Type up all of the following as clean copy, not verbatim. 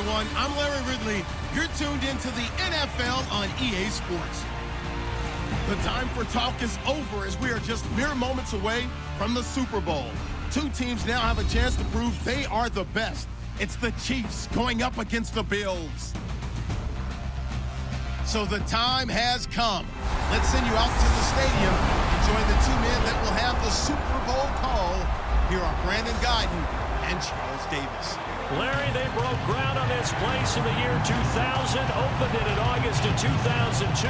everyone. I'm Larry Ridley. You're tuned into the NFL on EA Sports. The time for talk is over as we are just mere moments away from the Super Bowl. Two teams now have a chance to prove they are the best. It's the Chiefs going up against the Bills. So the time has come. Let's send you out to the stadium and join the two men that will have the Super Bowl call. Here are Brandon Guyton and Charles Davis. Larry, they broke ground on this place in the year 2000, opened it in August of 2002,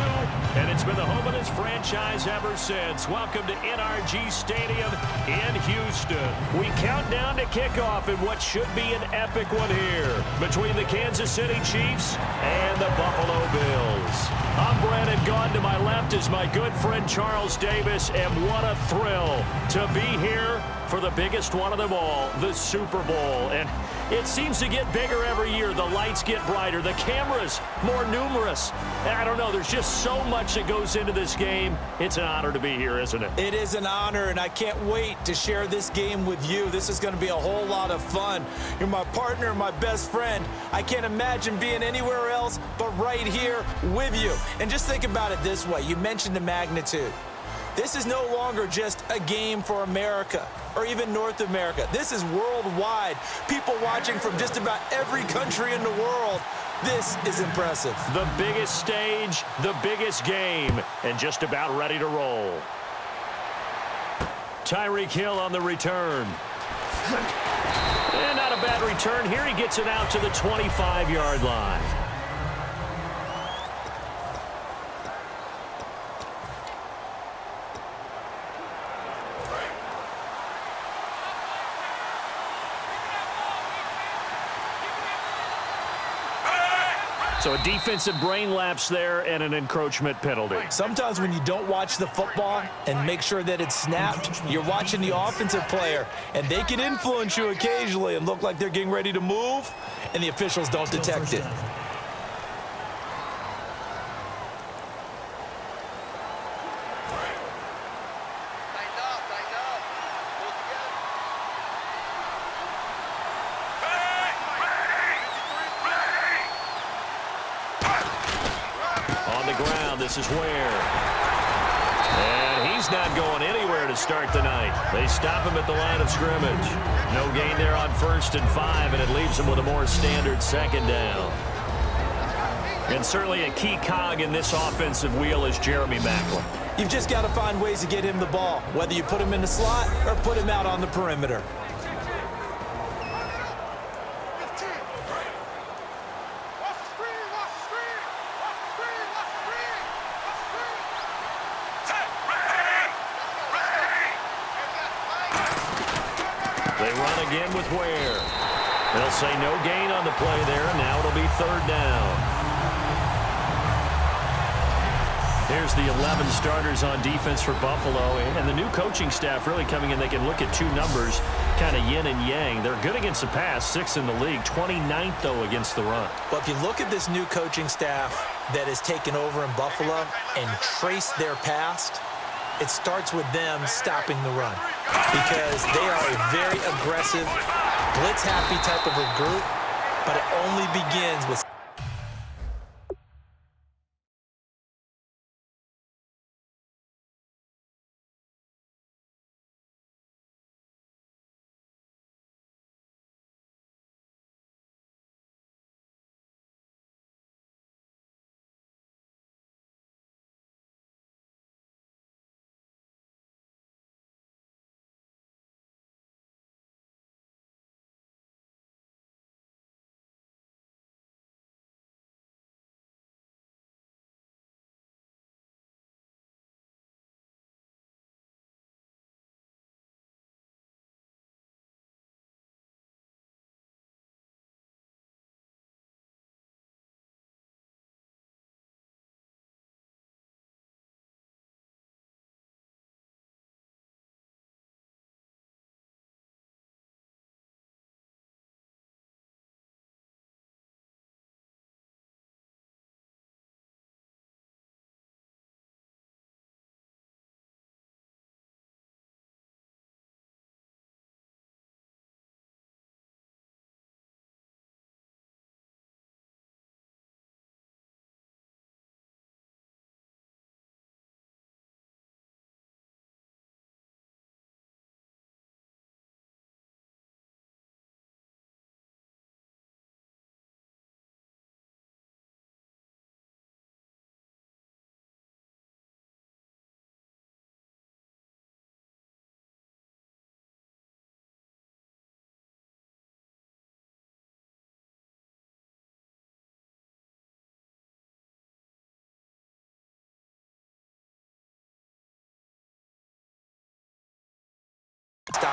and it's been the home of this franchise ever since. Welcome to NRG Stadium in Houston. We count down to kickoff in what should be an epic one here between the Kansas City Chiefs and the Buffalo Bills. I'm Brandon Guyton. To my left is my good friend Charles Davis, and what a thrill to be here for the biggest one of them all, the Super Bowl. And it seems to get bigger every year. The lights get brighter. The cameras more numerous. And I don't know. There's just so much that goes into this game. It's an honor to be here, isn't it? It is an honor, and I can't wait to share this game with you. This is going to be a whole lot of fun. You're my partner, my best friend. I can't imagine being anywhere else but right here with you. And just think about it this way. You mentioned the magnitude. This is no longer just a game for America or even North America. This is worldwide. People watching from just about every country in the world. This is impressive. The biggest stage, the biggest game, and just about ready to roll. Tyreek Hill on the return. And not a bad return. Here he gets it out to the 25-yard line. So a defensive brain lapse there and an encroachment penalty. Sometimes when you don't watch the football and make sure that it's snapped, you're watching the offensive player, and they can influence you occasionally and look like they're getting ready to move, and the officials don't detect it. This is where. And he's not going anywhere to start the night. They stop him at the line of scrimmage. No gain there on 1st and 5, and it leaves him with a more standard 2nd down. And certainly a key cog in this offensive wheel is Jeremy Maclin. You've just got to find ways to get him the ball, whether you put him in the slot or put him out on the perimeter. They run again with Ware. They'll say no gain on the play there, and now it'll be 3rd down. Here's the 11 starters on defense for Buffalo, and the new coaching staff really coming in. They can look at two numbers, kind of yin and yang. They're good against the pass, 6th in the league, 29th, though, against the run. Well, if you look at this new coaching staff that has taken over in Buffalo and trace their past, it starts with them stopping the run, because they are a very aggressive, blitz-happy type of a group, but it only begins with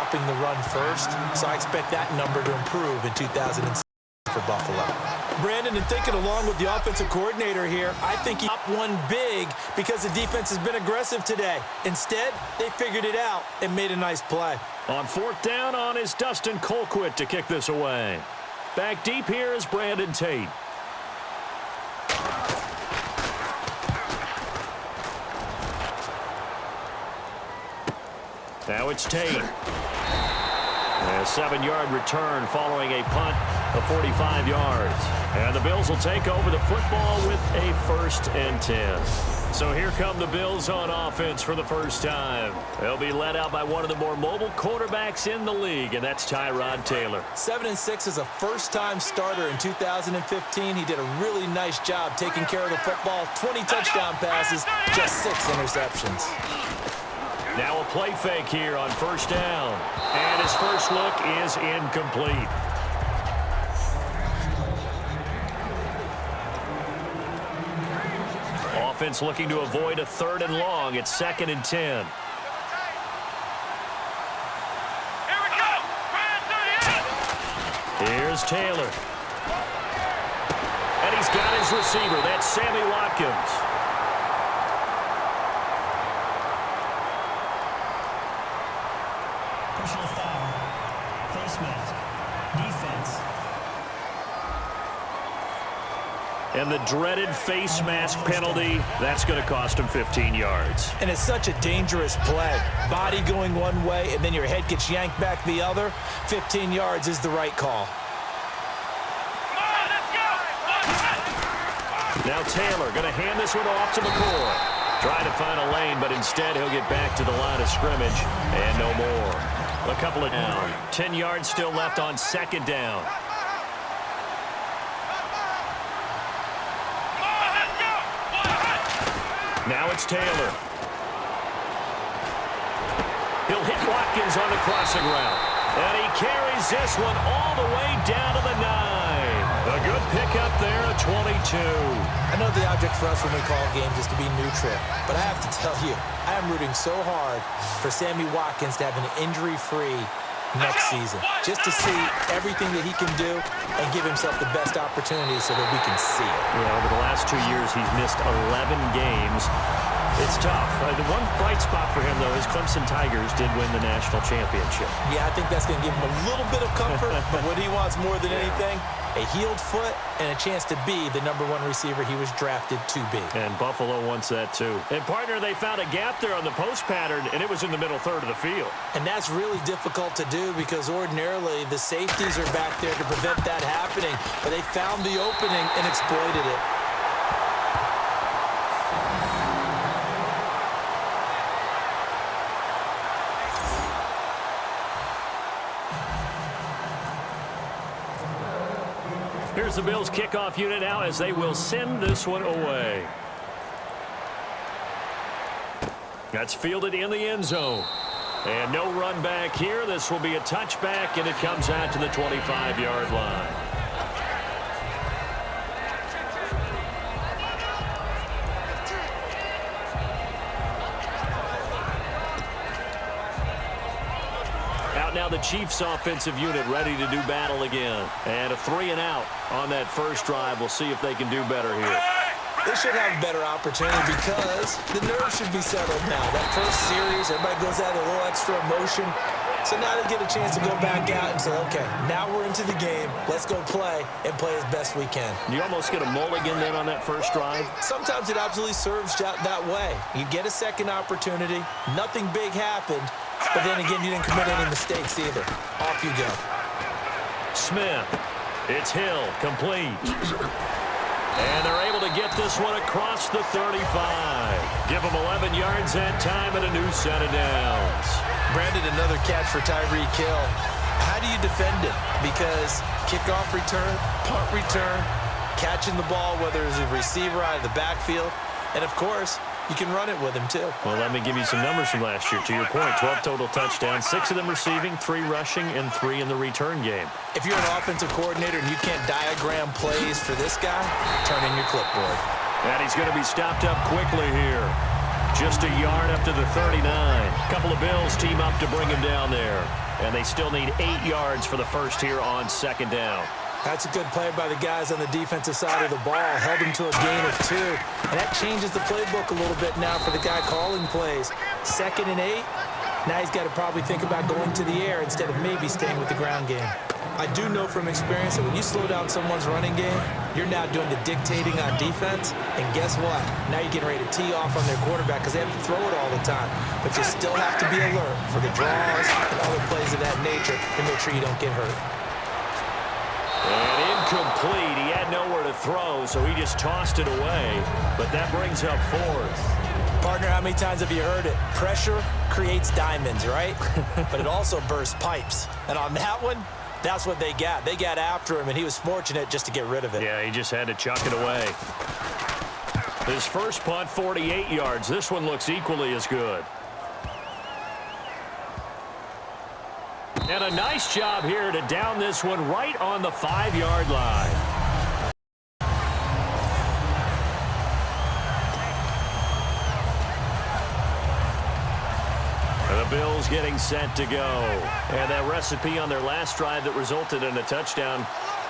stopping the run first, so I expect that number to improve in 2006 for Buffalo. Brandon, and thinking along with the offensive coordinator here, I think he up one big because the defense has been aggressive today. Instead, they figured it out and made a nice play. On fourth down on is Dustin Colquitt to kick this away. Back deep here is Brandon Tate. Now it's Tate. A 7-yard return following a punt of 45 yards. And the Bills will take over the football with a 1st and 10. So here come the Bills on offense for the first time. They'll be led out by one of the more mobile quarterbacks in the league, and that's Tyrod Taylor. 7-6 as a first-time starter in 2015. He did a really nice job taking care of the football. 20 touchdown passes, just 6 interceptions. Now a play fake here on first down. And his first look is incomplete. Offense looking to avoid a 3rd and long. It's 2nd and 10. Here we go. Here's Taylor. And he's got his receiver. That's Sammy Watkins. Personal foul. Face mask. Defense. And the dreaded face mask penalty, that's going to cost him 15 yards. And it's such a dangerous play. Body going one way, and then your head gets yanked back the other. 15 yards is the right call. Now Taylor going to hand this one off to McCoy. Trying to find a lane, but instead he'll get back to the line of scrimmage, and no more. A couple of down. 10 yards still left on 2nd down. Now it's Taylor. He'll hit Watkins on the crossing route. And he carries this one all the way down to the 9. A good pickup there at 22. I know the object for us when we call games is to be neutral, but I have to tell you, I am rooting so hard for Sammy Watkins to have an injury-free next season, just to see everything that he can do and give himself the best opportunity so that we can see it. Yeah, over the last 2 years, he's missed 11 games. It's tough. The one bright spot for him, though, is Clemson Tigers did win the national championship. Yeah, I think that's going to give him a little bit of comfort, but what he wants more than anything, a healed foot and a chance to be the #1 receiver he was drafted to be. And Buffalo wants that, too. And, partner, they found a gap there on the post pattern, and it was in the middle third of the field. And that's really difficult to do because ordinarily the safeties are back there to prevent that happening, but they found the opening and exploited it. Here's the Bills kickoff unit now as they will send this one away. That's fielded in the end zone. And no run back here. This will be a touchback, and it comes out to the 25-yard line. Out now the Chiefs offensive unit ready to do battle again. And a 3-and-out on that first drive. We'll see if they can do better here. They should have a better opportunity because the nerves should be settled now. That first series, everybody goes out a little extra emotion. So now they get a chance to go back out and say, okay, now we're into the game. Let's go play and play as best we can. You almost get a mulligan then on that first drive? Sometimes it absolutely serves that way. You get a second opportunity. Nothing big happened. But then again, you didn't commit any mistakes either. Off you go. Smith. It's Hill. Complete. And they're able to get this one across the 35. Give them 11 yards that time and a new set of downs. Brandon, another catch for Tyreek Hill. How do you defend it? Because kickoff return, punt return, catching the ball, whether it's a receiver out of the backfield, and of course, you can run it with him too. Well, let me give you some numbers from last year. To your point, 12 total touchdowns, 6 of them receiving, 3 rushing, and 3 in the return game. If you're an offensive coordinator and you can't diagram plays for this guy, turn in your clipboard. And he's going to be stopped up quickly here. Just a yard up to the 39. A couple of Bills team up to bring him down there. And they still need 8 yards for the first here on second down. That's a good play by the guys on the defensive side of the ball. Held him to a gain of 2. And that changes the playbook a little bit now for the guy calling plays. 2nd and 8. Now he's got to probably think about going to the air instead of maybe staying with the ground game. I do know from experience that when you slow down someone's running game, you're now doing the dictating on defense. And guess what? Now you're getting ready to tee off on their quarterback because they have to throw it all the time. But you still have to be alert for the draws and other plays of that nature to make sure you don't get hurt. And incomplete. He had nowhere to throw, so he just tossed it away. But that brings up 4th. Partner, how many times have you heard it? Pressure creates diamonds, right? But it also bursts pipes. And on that one, that's what they got. They got after him, and he was fortunate just to get rid of it. Yeah, he just had to chuck it away. His first punt, 48 yards. This one looks equally as good. And a nice job here to down this one right on the 5-yard line. The Bills getting set to go. And that recipe on their last drive that resulted in a touchdown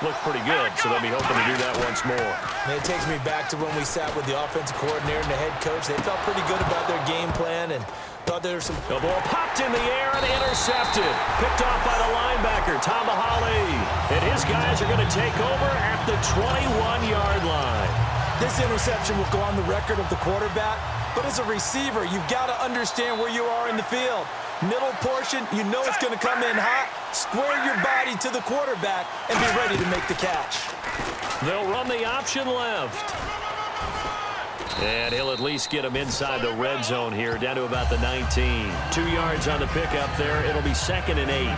looked pretty good, so they'll be hoping to do that once more. And it takes me back to when we sat with the offensive coordinator and the head coach. They felt pretty good about their game plan and thought there was some... The ball popped in the air and intercepted. Picked off by the linebacker, Tamahali. And his guys are going to take over at the 21-yard line. This interception will go on the record of the quarterback, but as a receiver, you've got to understand where you are in the field. Middle portion, you know it's going to come in hot. Square your body to the quarterback and be ready to make the catch. They'll run the option left. And he'll at least get him inside the red zone here, down to about the 19. 2 yards on the pickup there. It'll be 2nd and 8.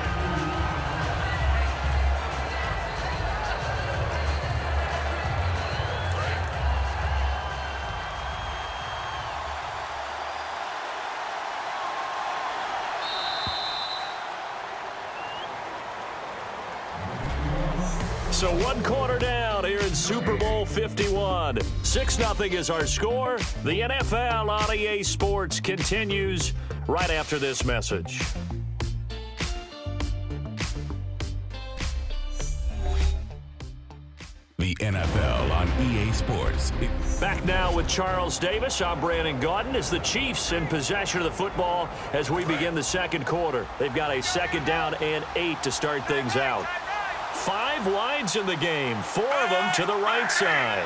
So 1 quarter down here in Super Bowl 51. 6-0 is our score. The NFL on EA Sports continues right after this message. The NFL on EA Sports. Back now with Charles Davis. I'm Brandon Gaudin as the Chiefs in possession of the football as we begin the second quarter. They've got a 2nd down and 8 to start things out. 5 wides in the game, 4 of them to the right side.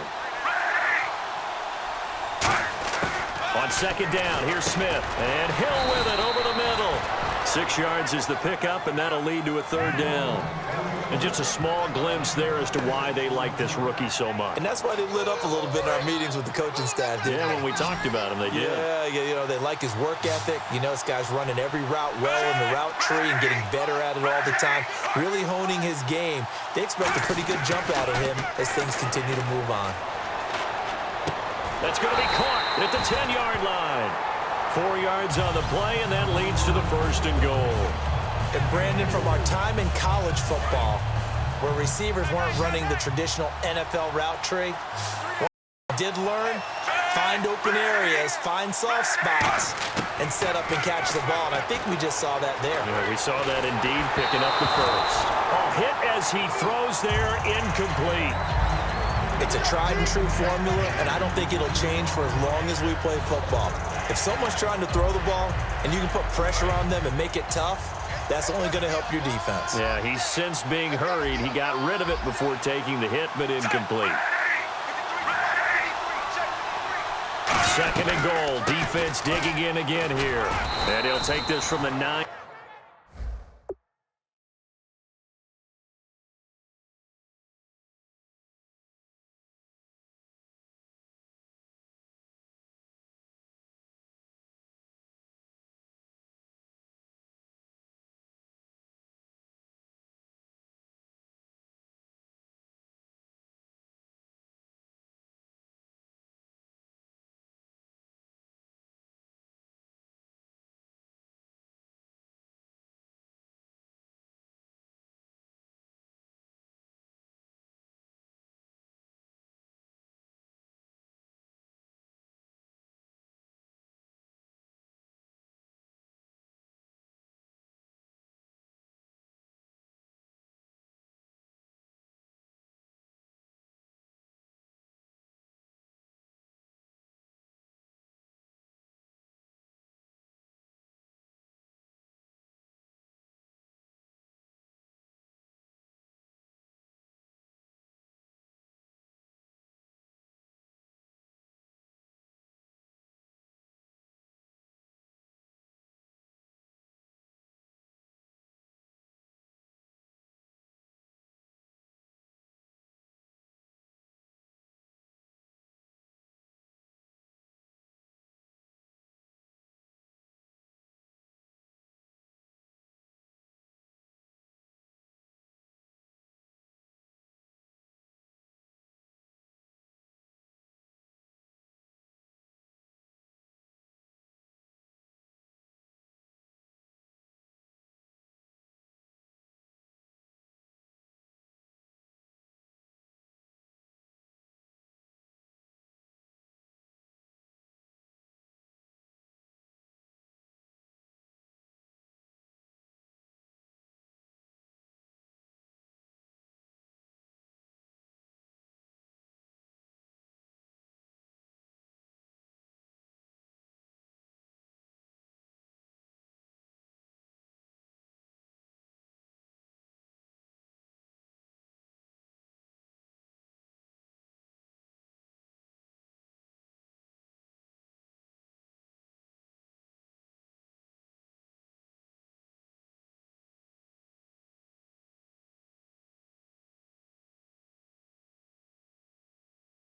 On 2nd down, here's Smith, and Hill with it over the middle. 6 yards is the pickup, and that'll lead to a 3rd down. And just a small glimpse there as to why they like this rookie so much. And that's why they lit up a little bit in our meetings with the coaching staff, didn't they? When we talked about him, they did. Yeah, you know, they like his work ethic. You know, this guy's running every route well in the route tree and getting better at it all the time, really honing his game. They expect a pretty good jump out of him as things continue to move on. That's going to be caught at the 10-yard line. 4 yards on the play, and that leads to the 1st and goal. And Brandon, from our time in college football, where receivers weren't running the traditional NFL route tree, what we did learn, find open areas, find soft spots, and set up and catch the ball. And I think we just saw that there. Yeah, we saw that indeed, picking up the 1st. Hit as he throws there, incomplete. It's a tried-and-true formula, and I don't think it'll change for as long as we play football. If someone's trying to throw the ball and you can put pressure on them and make it tough, that's only going to help your defense. Yeah, he's since being hurried. He got rid of it before taking the hit, but incomplete. 2nd and goal. Defense digging in again here. And he'll take this from the 9.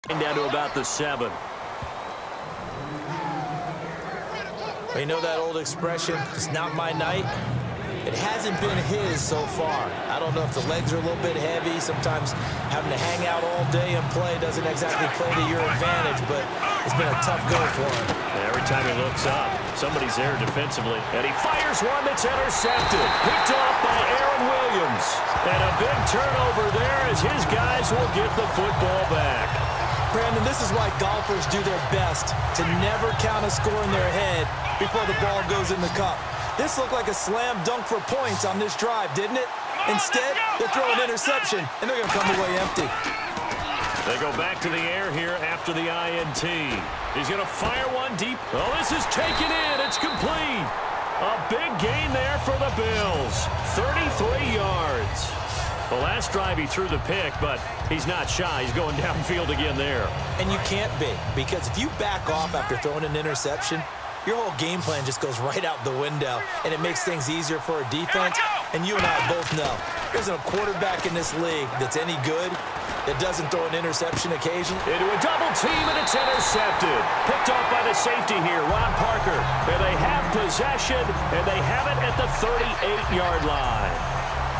Down to about the 7. You know that old expression, it's not my night? It hasn't been his so far. I don't know if the legs are a little bit heavy. Sometimes having to hang out all day and play doesn't exactly play to your advantage, but it's been a tough go for him. Every time he looks up, somebody's there defensively, and he fires one that's intercepted. Picked off by Aaron Williams. And a big turnover there as his guys will get the football back. Brandon, this is why golfers do their best to never count a score in their head before the ball goes in the cup. This looked like a slam dunk for points on this drive, didn't it? Instead, they'll throw an interception, and they're going to come away empty. They go back to the air here after the INT. He's going to fire one deep. Oh, this is taken in. It's complete. A big gain there for the Bills. 33 yards. The last drive he threw the pick, but he's not shy. He's going downfield again there. And you can't be, because if you back off after throwing an interception, your whole game plan just goes right out the window, and it makes things easier for a defense. And you and I both know there's a quarterback in this league that's any good that doesn't throw an interception occasionally. Into a double team, and it's intercepted. Picked off by the safety here, Ron Parker. And they have possession, and they have it at the 38-yard line.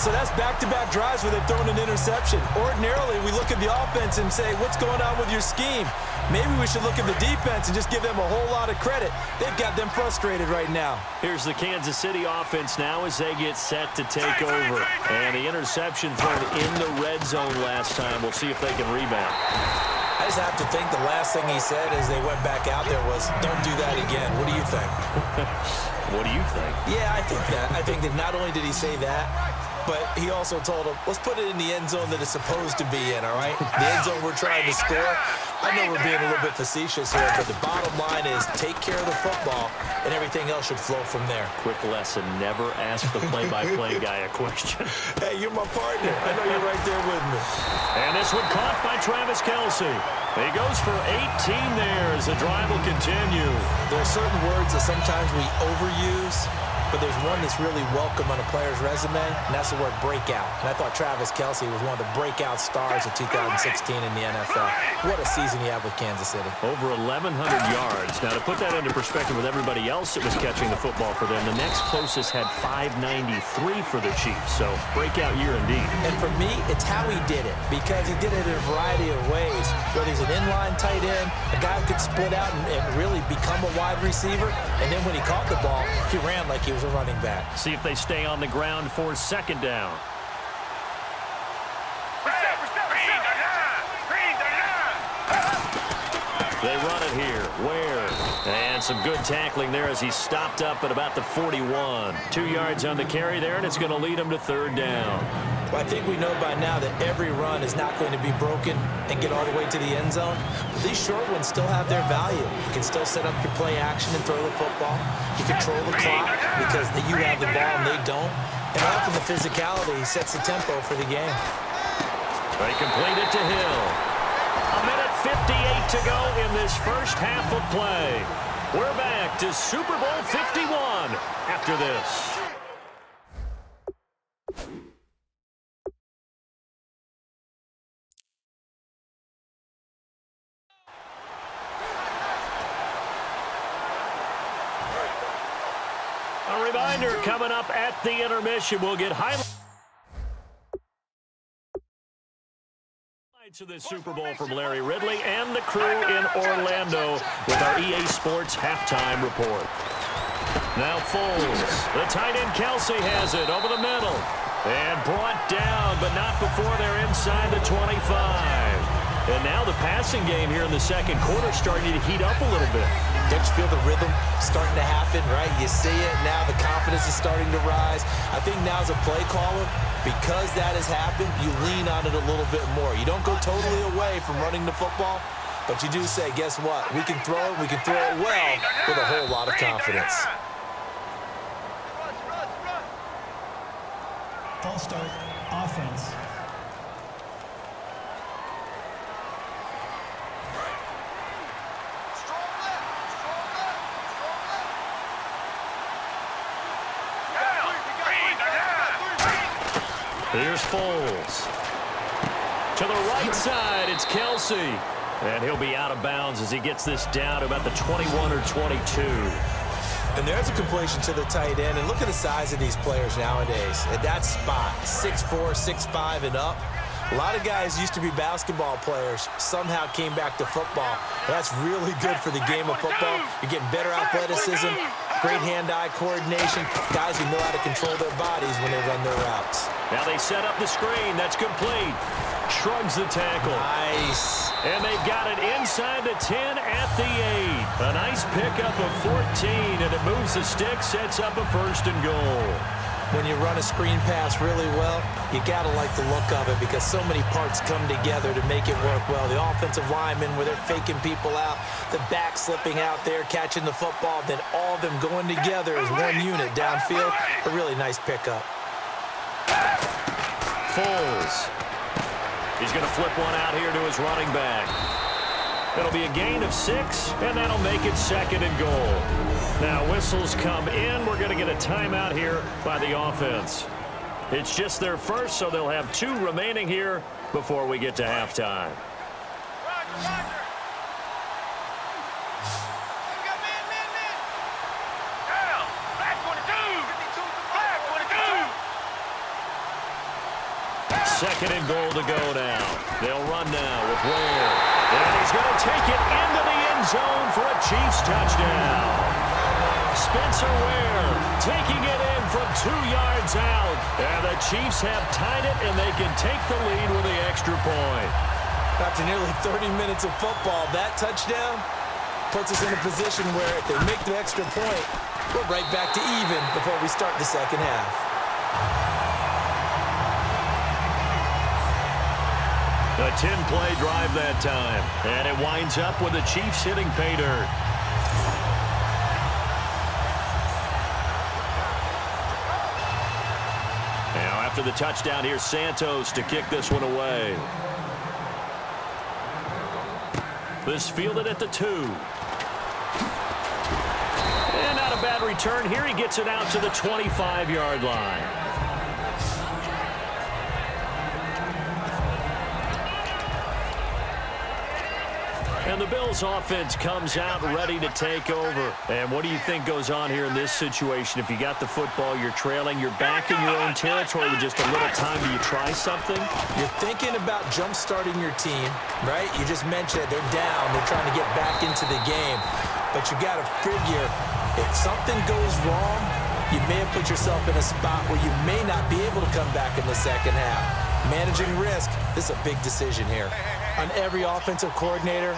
So that's back-to-back drives where they've thrown an interception. Ordinarily, we look at the offense and say, what's going on with your scheme? Maybe we should look at the defense and just give them a whole lot of credit. They've got them frustrated right now. Here's the Kansas City offense now as they get set to take over. And the interception thrown in the red zone last time. We'll see if they can rebound. I just have to think the last thing he said as they went back out there was, don't do that again. What do you think? What do you think? Yeah, I think that. I think that not only did he say that, but he also told him, let's put it in the end zone that it's supposed to be in, all right? The end zone we're trying to score. I know we're being a little bit facetious here, but the bottom line is take care of the football, and everything else should flow from there. Quick lesson, never ask the play-by-play guy a question. Hey, you're my partner. I know you're right there with me. And this one caught by Travis Kelce. He goes for 18 there as the drive will continue. There are certain words that sometimes we overuse, but there's one that's really welcome on a player's resume, and that's the word breakout. And I thought Travis Kelce was one of the breakout stars of 2016 in the NFL. What a season he had with Kansas City. Over 1,100 yards. Now, to put that into perspective with everybody else that was catching the football for them, the next closest had 593 for the Chiefs. So, breakout year indeed. And for me, it's how he did it, because he did it in a variety of ways. Whether he's an inline tight end, a guy who could split out and really become a wide receiver, and then when he caught the ball, he ran like he was a running back. See if they stay on the ground for second down. They run it here. Where? And some good tackling there as he stopped up at about the 41. 2 yards on the carry there, and it's going to lead him to third down. Well, I think we know by now that every run is not going to be broken and get all the way to the end zone. But these short ones still have their value. You can still set up your play action and throw the football. You control the clock because you have the ball and they don't. And often the physicality sets the tempo for the game. They complete it to Hill. A minute 58 to go in this first half of play. We're back to Super Bowl 51 after this. A reminder coming up at the intermission. We'll get highlights of this Super Bowl from Larry Ridley and the crew in Orlando with our EA Sports halftime report. Now Foles, the tight end Kelce has it over the middle and brought down, but not before they're inside the 25. And now the passing game here in the second quarter starting to heat up a little bit. Don't you feel the rhythm starting to happen, right? You see it now. The confidence is starting to rise. I think now as a play caller, because that has happened, you lean on it a little bit more. You don't go totally away from running the football, but you do say, guess what? We can throw it. We can throw it well with a whole lot of confidence. False start, offense. Here's Foles. To the right side, it's Kelce. And he'll be out of bounds as he gets this down to about the 21 or 22. And there's a completion to the tight end. And look at the size of these players nowadays. At that spot, 6'4", 6'5", and up. A lot of guys used to be basketball players, somehow came back to football. That's really good for the game of football. You're getting better athleticism, great hand-eye coordination, guys who know how to control their bodies when they run their routes. Now they set up the screen. That's complete. Shrugs the tackle. Nice. And they've got it inside the 10 at the 8. A nice pickup of 14, and it moves the stick, sets up a 1st and goal. When you run a screen pass really well, you got to like the look of it because so many parts come together to make it work well. The offensive linemen where they're faking people out, the back slipping out there, catching the football, then all of them going together as one unit downfield. A really nice pickup. Foles. He's going to flip one out here to his running back. It'll be a gain of 6, and that'll make it 2nd and goal. Now whistles come in. We're going to get a timeout here by the offense. It's just their first, so they'll have 2 remaining here before we get to halftime. Second and goal to go now. They'll run now with Ware. And he's going to take it into the end zone for a Chiefs touchdown. Spencer Ware taking it in from 2 yards out. And the Chiefs have tied it, and they can take the lead with the extra point. After nearly 30 minutes of football, that touchdown puts us in a position where if they make the extra point, we're right back to even before we start the second half. A 10-play drive that time. And it winds up with the Chiefs hitting pay dirt. Now after the touchdown, here's Santos to kick this one away. This fielded at the 2. And not a bad return here. He gets it out to the 25-yard line. And the Bills offense comes out ready to take over. And what do you think goes on here in this situation? If you got the football, you're trailing, you're back in your own territory with just a little time. Do you try something? You're thinking about jump-starting your team, right? You just mentioned it. They're down. They're trying to get back into the game. But you got to figure if something goes wrong, you may have put yourself in a spot where you may not be able to come back in the second half. Managing risk, this is a big decision here. On every offensive coordinator,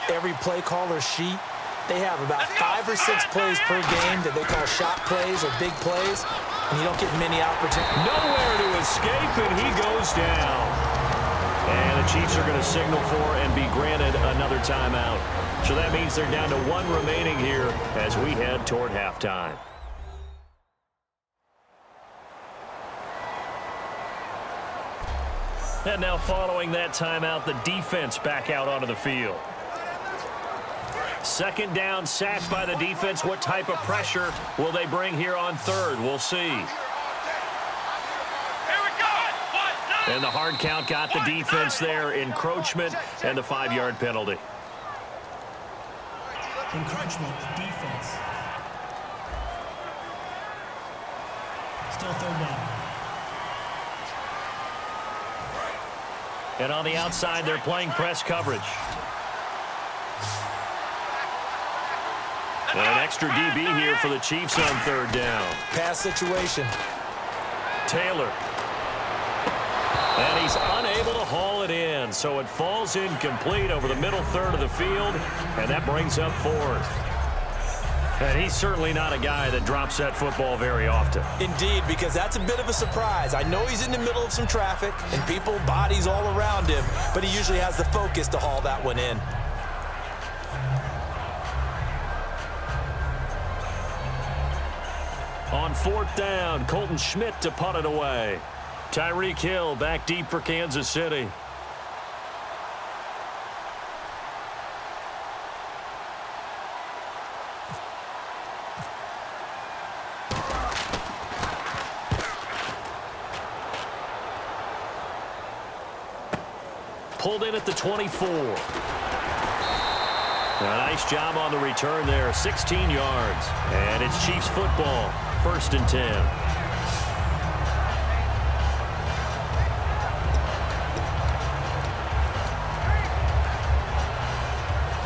every play caller sheet, they have about 5 or 6 plays per game that they call shot plays or big plays, and you don't get many opportunities. Nowhere to escape, and he goes down. And the Chiefs are going to signal for and be granted another timeout. So that means they're down to 1 remaining here as we head toward halftime. And now following that timeout, the defense back out onto the field. Second down, sacked by the defense. What type of pressure will they bring here on 3rd? We'll see. And the hard count got the defense there. Encroachment and the 5-yard penalty. Encroachment, defense. Still 3rd down. And on the outside, they're playing press coverage. And an extra DB here for the Chiefs on 3rd down. Pass situation. Taylor. And he's unable to haul it in, so it falls incomplete over the middle 3rd of the field, and that brings up 4th. And he's certainly not a guy that drops that football very often. Indeed, because that's a bit of a surprise. I know he's in the middle of some traffic and people, bodies all around him, but he usually has the focus to haul that one in. On 4th down, Colton Schmidt to punt it away. Tyreek Hill back deep for Kansas City. Pulled in at the 24. A nice job on the return there, 16 yards. And it's Chiefs football, 1st and 10.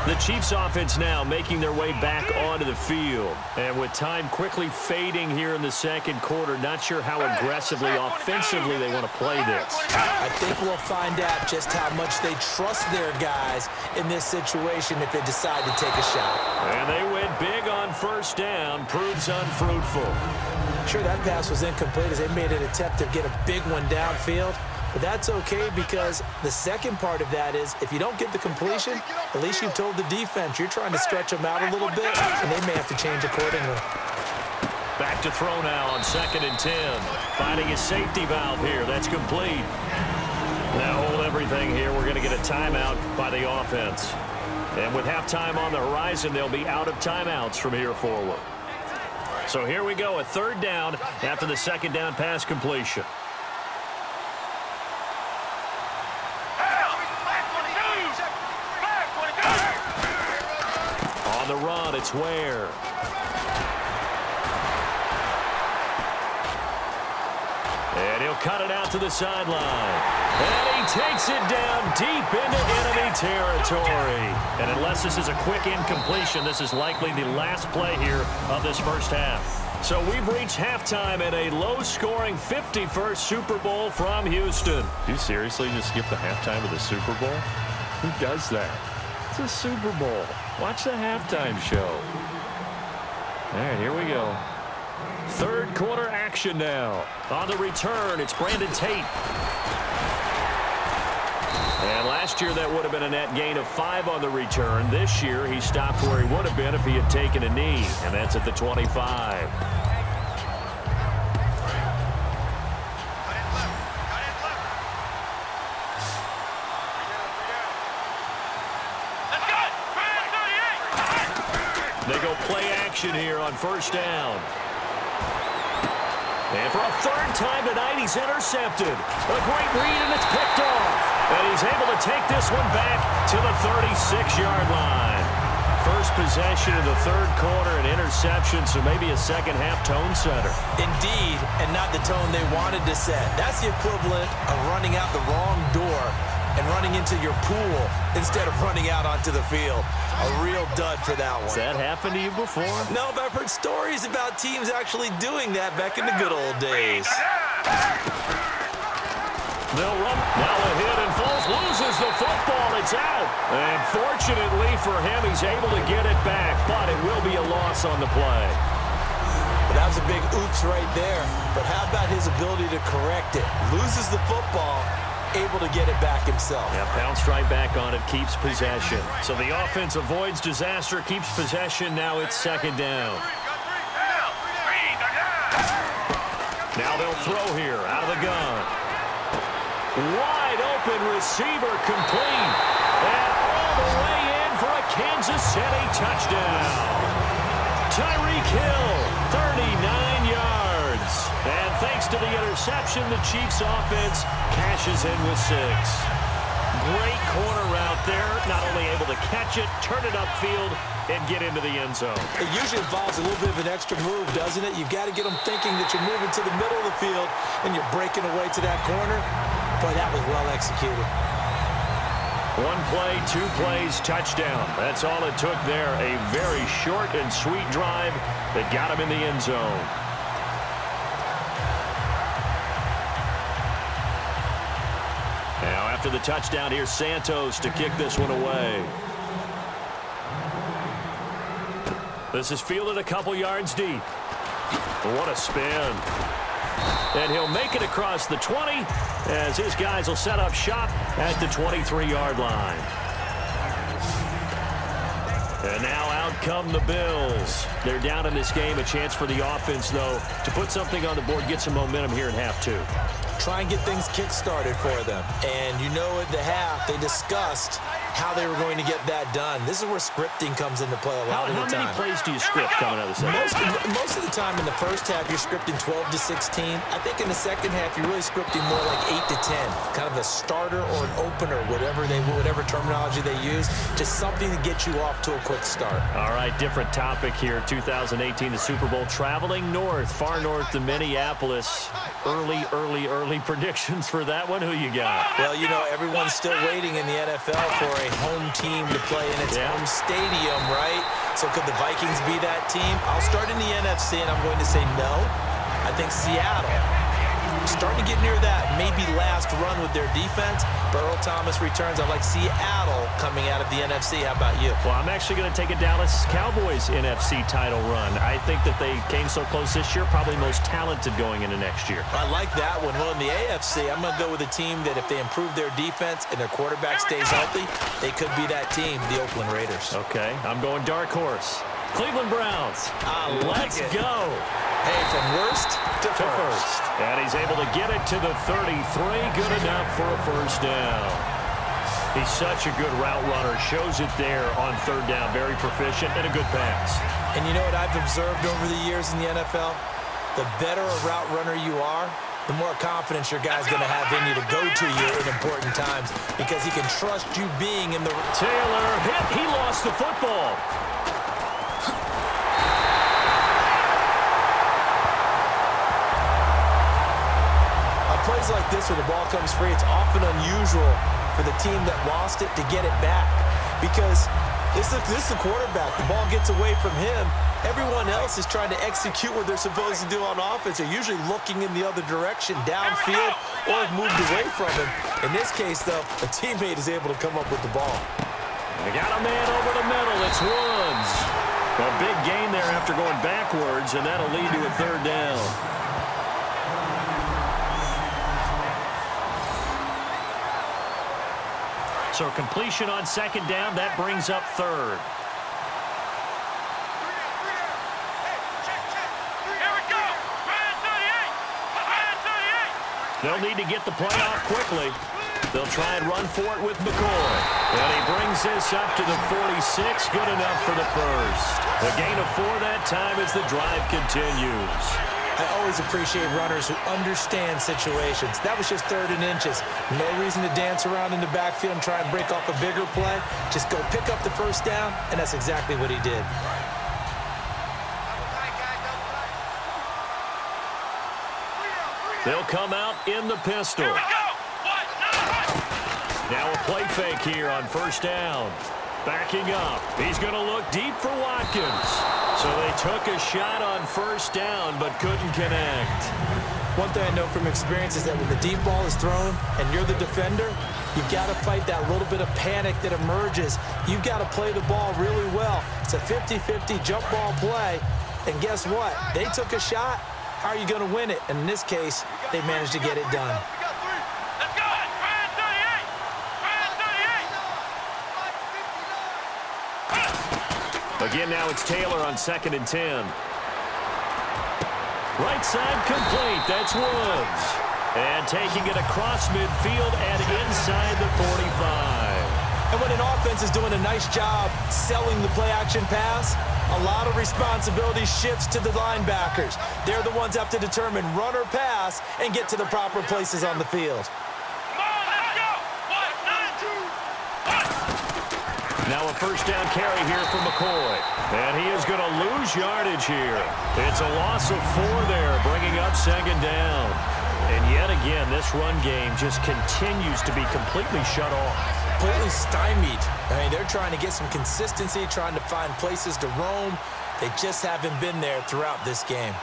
The Chiefs offense now making their way back onto the field. And with time quickly fading here in the second quarter, not sure how aggressively, offensively they want to play this. I think we'll find out just how much they trust their guys in this situation if they decide to take a shot. And they went big on 1st down, proves unfruitful. Sure, that pass was incomplete as they made an attempt to get a big one downfield. But that's okay because the second part of that is if you don't get the completion, at least you've told the defense you're trying to stretch them out a little bit, and they may have to change accordingly. Back to throw now on 2nd and 10. Finding his safety valve here. That's complete. Now hold everything here. We're going to get a timeout by the offense. And with halftime on the horizon, they'll be out of timeouts from here forward. So here we go, a 3rd down after the 2nd down pass completion. On the run, it's Ware. And he'll cut it out to the sideline. And he takes it down deep into enemy territory. And unless this is a quick incompletion, this is likely the last play here of this first half. So we've reached halftime in a low-scoring 51st Super Bowl from Houston. You seriously just skip the halftime of the Super Bowl? Who does that? It's a Super Bowl. Watch the halftime show. All right, here we go. 3rd quarter action now. On the return, it's Brandon Tate. And last year, that would have been a net gain of 5 on the return. This year, he stopped where he would have been if he had taken a knee, and that's at the 25. They go play action here on 1st down. And for a 3rd time tonight, he's intercepted. A great read, and it's picked off. And he's able to take this one back to the 36-yard line. First possession of the 3rd quarter, an interception, so maybe a second-half tone setter. Indeed, and not the tone they wanted to set. That's the equivalent of running out the wrong door and running into your pool instead of running out onto the field. A real dud for that one. Has that happened to you before? No, but I've heard stories about teams actually doing that back in the good old days. They'll run. Now a hit and Foles loses the football. It's out. And fortunately for him, he's able to get it back, but it will be a loss on the play. But that was a big oops right there. But how about his ability to correct it? Loses the football, able to get it back himself. Yeah, bounced right back on it, keeps possession. So the offense avoids disaster, keeps possession. Now it's 2nd down. Now they'll throw here out of the gun. Wide open receiver complete. And all the way in for a Kansas City touchdown. Tyreek Hill, 39 yards. And thanks to the interception, the Chiefs offense cashes in with 6. Great corner route there. Not only able to catch it, turn it upfield, and get into the end zone. It usually involves a little bit of an extra move, doesn't it? You've got to get them thinking that you're moving to the middle of the field and you're breaking away to that corner. Boy, that was well executed. 1 play, 2 plays, touchdown. That's all it took there. A very short and sweet drive that got him in the end zone. Now after the touchdown, here's Santos to kick this one away. This is fielded a couple yards deep. What a spin. And he'll make it across the 20 as his guys will set up shop at the 23-yard line. And now out come the Bills. They're down in this game. A chance for the offense, though, to put something on the board, get some momentum here in half 2. Try and get things kick-started for them. And you know at the half, they discussed how they were going to get that done. This is where scripting comes into play a lot of the time. How many plays do you script coming out of the second? Most of the time in the first half, you're scripting 12 to 16. I think in the second half, you're really scripting more like 8 to 10. Kind of a starter or an opener, whatever terminology they use. Just something to get you off to a quick start. All right, different topic here. 2018, the Super Bowl, traveling north, far north to Minneapolis. Early predictions for that one. Who you got? Well, you know, everyone's still waiting in the NFL for a home team to play in its home stadium, right? So could the Vikings be that team? I'll start in the NFC, and I'm going to say no. I think Seattle, starting to get near that maybe last run with their defense. Earl Thomas returns. I like Seattle coming out of the NFC. How about you? Well, I'm actually going to take a Dallas Cowboys NFC title run. I think that they came so close this year, probably most talented going into next year. I like that one. Well, in the AFC, I'm going to go with a team that if they improve their defense and their quarterback stays healthy, they could be that team, the Oakland Raiders. Okay, I'm going dark horse. Cleveland Browns. Let's go. Hey, from worst to first. And he's able to get it to the 33. Good enough for a first down. He's such a good route runner. Shows it there on third down. Very proficient and a good pass. And you know what I've observed over the years in the NFL? The better a route runner you are, the more confidence your guy's going to have in you to go to you in important times because he can trust you being in the... Taylor hit. He lost the football. Plays like this where the ball comes free, it's often unusual for the team that lost it to get it back because this is the quarterback. The ball gets away from him. Everyone else is trying to execute what they're supposed to do on offense. They're usually looking in the other direction, downfield, or have moved away from him. In this case, though, a teammate is able to come up with the ball. They got a man over the middle. It's Woods. A big gain there after going backwards, and that'll lead to a third down. So completion on second down, that brings up third. Here we go. Ryan 38. They'll need to get the play off quickly. They'll try and run for it with McCoy. And he brings this up to the 46. Good enough for the first. A gain of 4 that time as the drive continues. I always appreciate runners who understand situations. That was just 3rd and inches. No reason to dance around in the backfield and try and break off a bigger play. Just go pick up the first down, and that's exactly what he did. They'll come out in the pistol. Now a play fake here on first down. Backing up. He's going to look deep for Watkins. So they took a shot on first down but couldn't connect. One thing I know from experience is that when the deep ball is thrown and you're the defender, you've got to fight that little bit of panic that emerges. You've got to play the ball really well. It's a 50-50 jump ball play. And guess what? They took a shot. How are you going to win it? And in this case, they managed to get it done. Again, now it's Taylor on 2nd and 10. Right side complete. That's Woods. And taking it across midfield and inside the 45. And when an offense is doing a nice job selling the play-action pass, a lot of responsibility shifts to the linebackers. They're the ones that have to determine run or pass and get to the proper places on the field. Now a first down carry here for McCoy. And he is going to lose yardage here. It's a loss of 4 there, bringing up 2nd down. And yet again, this run game just continues to be completely shut off. Completely stymied. I mean, they're trying to get some consistency, trying to find places to roam. They just haven't been there throughout this game.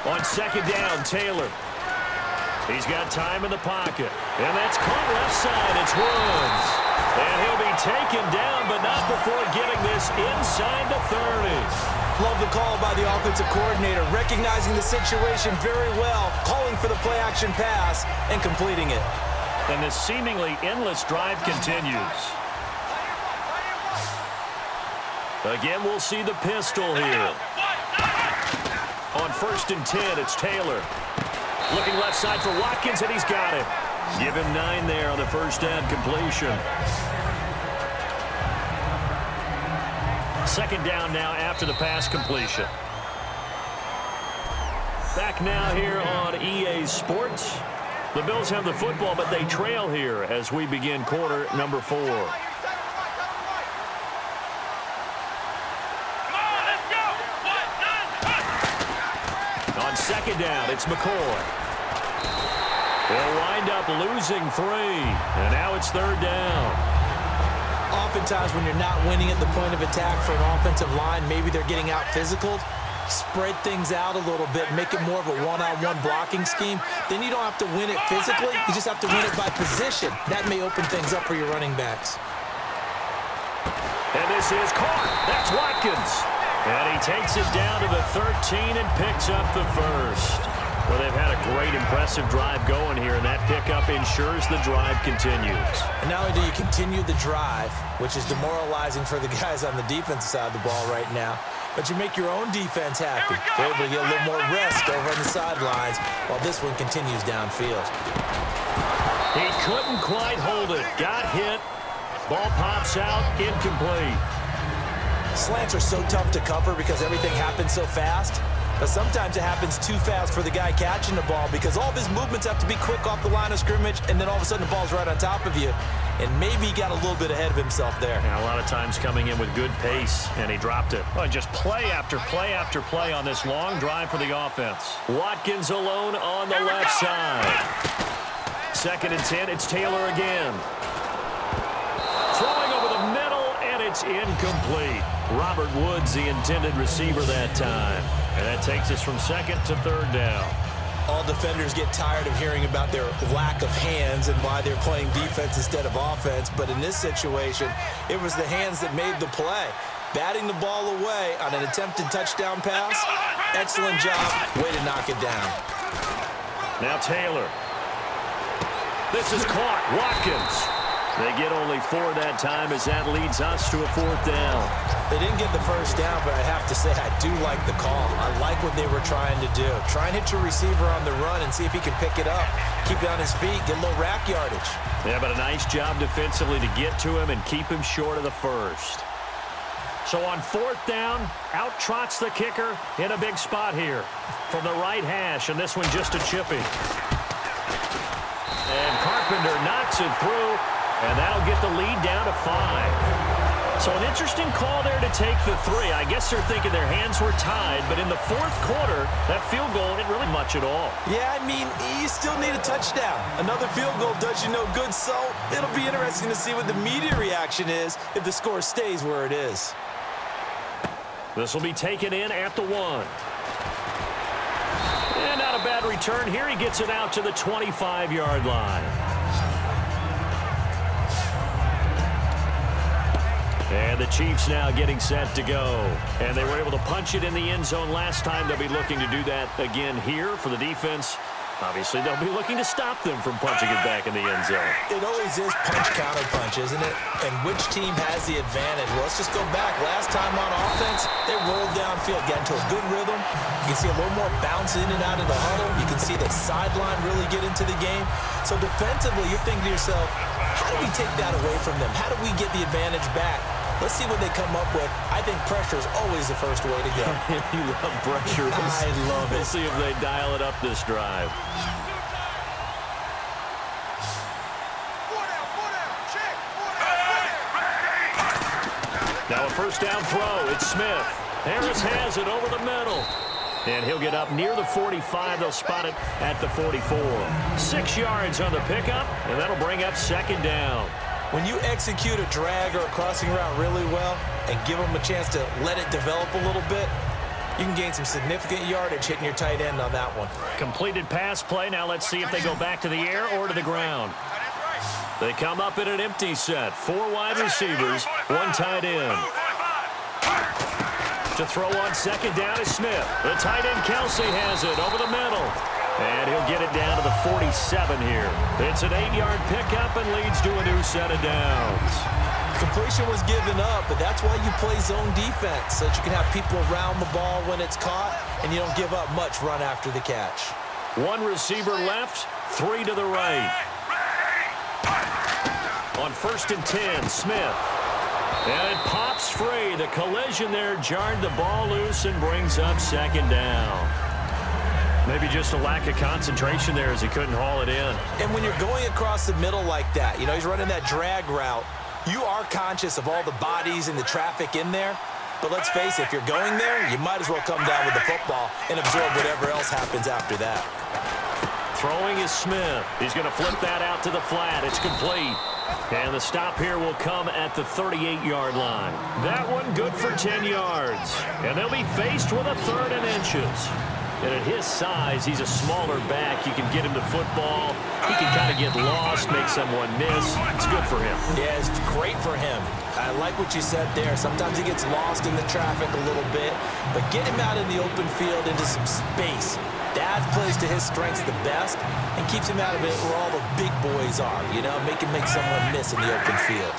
On 2nd down, Taylor. He's got time in the pocket. And that's caught left side. It's Woods. And he'll be taken down, but not before getting this inside the 30. Love the call by the offensive coordinator, recognizing the situation very well, calling for the play-action pass, and completing it. And this seemingly endless drive continues. Again, we'll see the pistol here. On 1st and 10, it's Taylor. Looking left side for Watkins, and he's got it. Give him 9 there on the first down completion. Second down now after the pass completion. Back now here on EA Sports. The Bills have the football, but they trail here as we begin quarter number 4. On second down, it's McCoy. They'll wind up losing 3, and now it's third down. Oftentimes when you're not winning at the point of attack for an offensive line, maybe they're getting out physical. Spread things out a little bit, make it more of a one-on-one blocking scheme. Then you don't have to win it physically. You just have to win it by position. That may open things up for your running backs. And this is caught. That's Watkins. And he takes it down to the 13 and picks up the first. Well, they've had a great, impressive drive going here, and that pickup ensures the drive continues. And not only do you continue the drive, which is demoralizing for the guys on the defensive side of the ball right now, but you make your own defense happy. They're able to get a little more rest over on the sidelines while this one continues downfield. He couldn't quite hold it. Got hit. Ball pops out, incomplete. Slants are so tough to cover because everything happens so fast. But sometimes it happens too fast for the guy catching the ball because all of his movements have to be quick off the line of scrimmage, and then all of a sudden the ball's right on top of you. And maybe he got a little bit ahead of himself there. Yeah, a lot of times coming in with good pace, and he dropped it. Well, just play after play after play on this long drive for the offense. Watkins alone on the left side. 2nd and 10, it's Taylor again. Throwing over the middle, and it's incomplete. Robert Woods, the intended receiver that time. And that takes us from 2nd to 3rd down. All defenders get tired of hearing about their lack of hands and why they're playing defense instead of offense. But in this situation, it was the hands that made the play. Batting the ball away on an attempted touchdown pass. Excellent job. Way to knock it down. Now Taylor. This is caught. Watkins. They get only 4 that time as that leads us to a 4th down. They didn't get the first down, but I have to say I do like the call. I like what they were trying to do. Try and hit your receiver on the run and see if he can pick it up. Keep it on his feet, get a little rack yardage. Yeah, but a nice job defensively to get to him and keep him short of the first. So on 4th down, out trots the kicker in a big spot here from the right hash, and this one just a chippy. And Carpenter knocks it through, and that'll get the lead down to 5. So an interesting call there to take the 3. I guess they're thinking their hands were tied, but in the 4th quarter, that field goal didn't really much at all. Yeah, I mean, you still need a touchdown. Another field goal does you no good, so it'll be interesting to see what the media reaction is if the score stays where it is. This will be taken in at the 1. And not a bad return here. He gets it out to the 25-yard line. And the Chiefs now getting set to go. And they were able to punch it in the end zone last time. They'll be looking to do that again here for the defense. Obviously, they'll be looking to stop them from punching it back in the end zone. It always is punch-counter-punch, isn't it? And which team has the advantage? Well, let's just go back. Last time on offense, they rolled downfield, got into a good rhythm. You can see a little more bounce in and out of the huddle. You can see the sideline really get into the game. So defensively, you're thinking to yourself, how do we take that away from them? How do we get the advantage back? Let's see what they come up with. I think pressure is always the first way to go. You love pressure. I love it. We'll see if they dial it up this drive. Now a first down throw. It's Smith. Harris has it over the middle. And he'll get up near the 45. They'll spot it at the 44. 6 yards on the pickup, and that'll bring up 2nd down. When you execute a drag or a crossing route really well and give them a chance to let it develop a little bit, you can gain some significant yardage hitting your tight end on that one. Completed pass play. Now let's see if they go back to the air or to the ground. They come up in an empty set. 4 wide receivers, 1 tight end. To throw on 2nd down is Smith. The tight end Kelsey has it over the middle. And he'll get it down to the 47 here. It's an 8-yard pickup and leads to a new set of downs. Completion was given up, but that's why you play zone defense, so that you can have people around the ball when it's caught, and you don't give up much run after the catch. 1 receiver left, 3 to the right. On 1st and 10, Smith. And it pops free. The collision there jarred the ball loose and brings up 2nd down. Maybe just a lack of concentration there as he couldn't haul it in. And when you're going across the middle like that, he's running that drag route, you are conscious of all the bodies and the traffic in there. But let's face it, if you're going there, you might as well come down with the football and absorb whatever else happens after that. Throwing is Smith. He's going to flip that out to the flat. It's complete. And the stop here will come at the 38-yard line. That one good for 10 yards. And they'll be faced with a 3rd and inches. And at his size, he's a smaller back. You can get him to football. He can kind of get lost, make someone miss. It's good for him. Yeah, it's great for him. I like what you said there. Sometimes he gets lost in the traffic a little bit. But get him out in the open field into some space. That plays to his strengths the best and keeps him out of it where all the big boys are, make someone miss in the open field.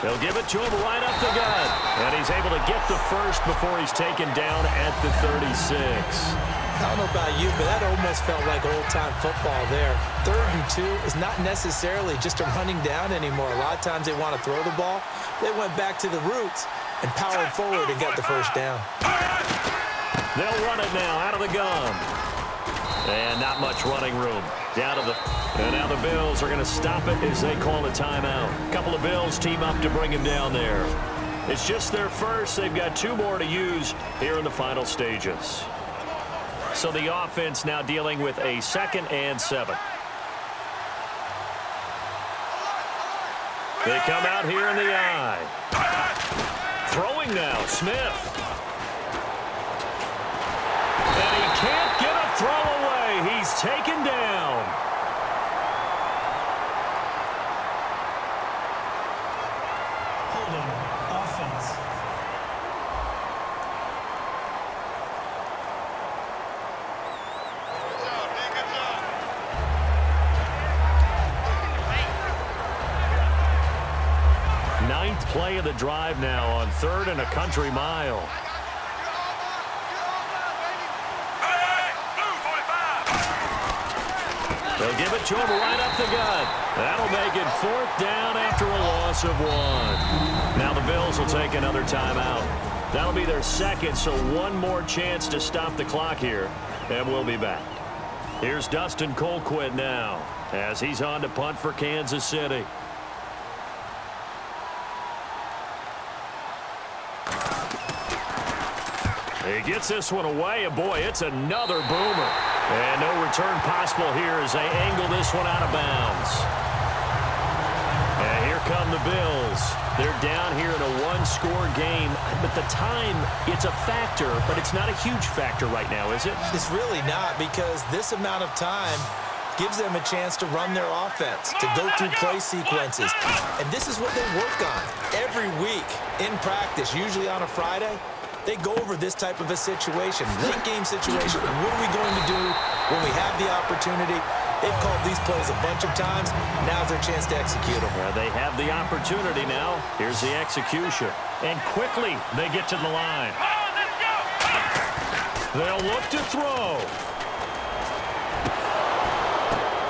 They'll give it to him right up the gut. And he's able to get the first before he's taken down at the 36. I don't know about you, but that almost felt like old-time football there. 3rd and 2 is not necessarily just a running down anymore. A lot of times they want to throw the ball. They went back to the roots and powered forward and got the first down. They'll run it now out of the gun. And not much running room. And now the Bills are going to stop it as they call a timeout. A couple of Bills team up to bring him down there. It's just their first. They've got 2 more to use here in the final stages. So the offense now dealing with a 2nd and 7. They come out here in the eye. Throwing now, Smith. And he can't get a throw away. He's taken down. Holding offense. Ninth play of the drive now on 3rd and a country mile. They'll give it to him right up the gut. That'll make it 4th down after a loss of 1. Now the Bills will take another timeout. That'll be their 2nd, so 1 more chance to stop the clock here, and we'll be back. Here's Dustin Colquitt now as he's on to punt for Kansas City. He gets this one away, and boy, it's another boomer. And no return possible here as they angle this one out of bounds. And here come the Bills. They're down here in a 1-score game, but the time, it's a factor, but it's not a huge factor right now, is it? It's really not, because this amount of time gives them a chance to run their offense, to go through play sequences. And this is what they work on every week in practice, usually on a Friday. They go over this type of a situation, late game situation. What are we going to do when we have the opportunity? They've called these plays a bunch of times. Now's their chance to execute them. Well, they have the opportunity now. Here's the execution. And quickly they get to the line. They'll look to throw.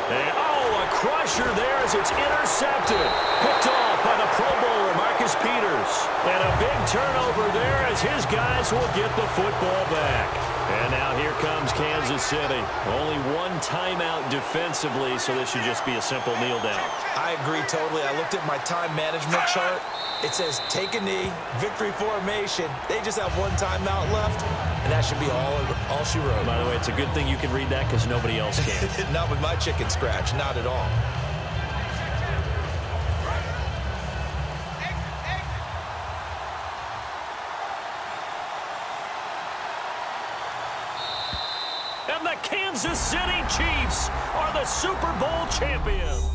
And, a crusher there as it's intercepted. Picked off by the Pro Bowler, Marcus Peters. And a big turnover there as his guys will get the football back. And now here comes Kansas City. Only 1 timeout defensively, so this should just be a simple kneel down. I agree totally. I looked at my time management chart. It says take a knee, victory formation. They just have 1 timeout left, and that should be all she wrote. By the way, it's a good thing you can read that because nobody else can. Not with my chicken scratch, not at all. And the Kansas City Chiefs are the Super Bowl champions.